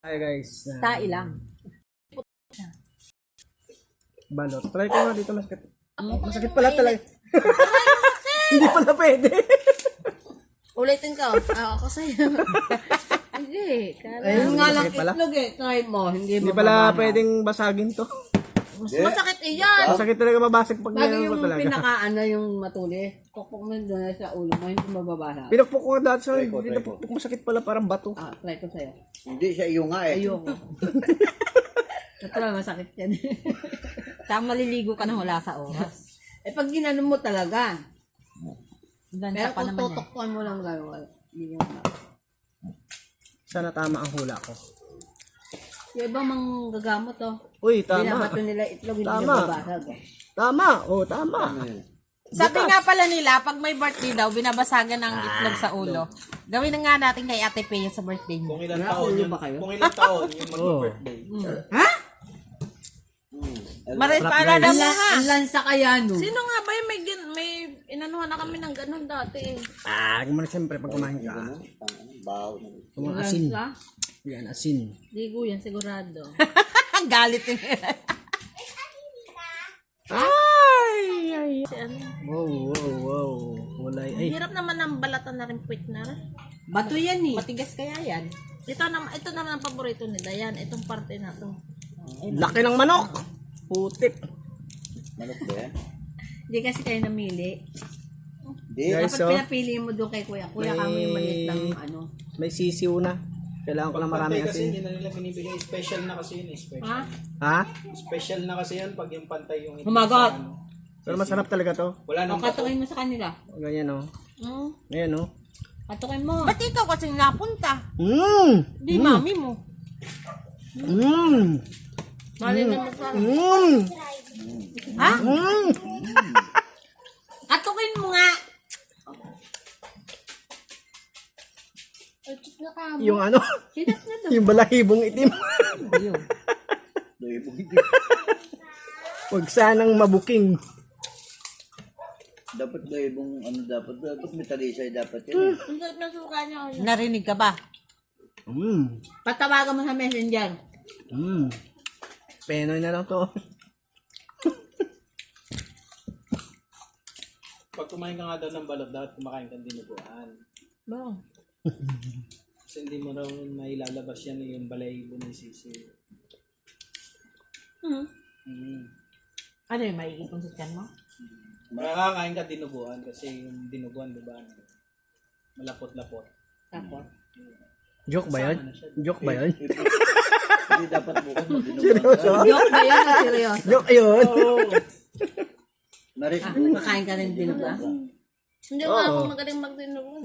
Hi guys. Tai lang. Balot. Try ko nga dito masakit. Masakit pala talaga. Hindi pala pwede. Ulitin ko. Ako sa'yo. Hindi. Ayun nga lang masakit pala. itlog eh. Try mo. Hindi Hindi pala pwedeng basagin to. Masakit iyan. Masakit talaga mabasag pag Lagi meron ko yung talaga. pinakaano yung matuli. Pukpok mo doon sa ulo mo. Hindi mababasa. Pinukpok ko dati sa pinukpok masakit pala parang bato. Try ko sa'yo. Hindi siya iyo nga eh. Ayoko. Natural masakit yan. Saan maliligo ka na wala sa oras? Pag ginanon mo talaga. Gansa Pero pa kung naman yan. tutukpuan mo lang gano'n. Hindi yung Sana tama ang hula ko. yung iba mang gagamot oh. Uy, tama. Binabato nila itlog, hindi Tama. nababasag. Tama. Oh, tama. Sabi nga pala nila, pag may birthday daw, binabasagan ng itlog sa ulo. Gawin na nga natin kay Ate Pea sa birthday niya. Kung ilang taon yun, kung ilang taon yung mag-birthday. Ha? Maray paalala mo ha. Ang lansa kaya no. Sino nga ba yung may inanuhan na kami ng ganun dati eh. Gumana siyempre pag kumain ka. Baw. Yung asin. Lansa? Yan, asin. Ligo yan sigurado. Ang galit yun. Wow. Kulay. Ay, Hirap naman ng balatan na rin puwit na rin. Bato yan eh. Matigas kaya yan. Ito naman ang paborito ni Dayan. Itong parte na to. laki ng manok. Putik. Manok ba yan? Hindi kasi kayo namili. Hindi. Guys, Dapat so, pinapili mo doon kay kuya. Kuya kami yung maliit lang ano. may sisiw na. Kailangan ko lang maraming Pantay kasi, asin. hindi na nila binibigay. Special na kasi yun eh. Special. Ha? Ha? Special na kasi yan pag yung pantay yung itlog Humagot. sa ano. Pero masarap talaga to. Wala O nang bato. katukin mo sa kanila. Ganyan oh. Ganyan oh. Katukin mo. Ba't ikaw kasi napunta? Di Mm. mami mo. Mm. Mali na mo sa... Mm. Ha? Mm. Katukin mo nga. Yung ano, Sinas na doon. yung balahibong itim. Huwag sanang mabuking. Dapat ba ibang ano dapat may talisay dapat yun. Ang sarap na suka niya. Narinig ka ba? Patawagan mo sa messenger. Penoy na lang to. Pag kumain ka nga daw ng balot, dapat kumakain kang dinuguan. Ba? Kasi hindi mo raw mailalabas yan yung balayibo ng sisi. Ano yung maiipon sa tiyan mo? Makakain ka dinuguan kasi yung dinuguan, di ba? Malapot-lapot. Tapos? Joke ba yun? Joke ba yun? Hindi dapat bukas magdinugan. Seryoso? Joke ba yan o seryoso? Joke yun? Naris Makain ka rin din ba? Hindi nga ako magaling magdinuguan.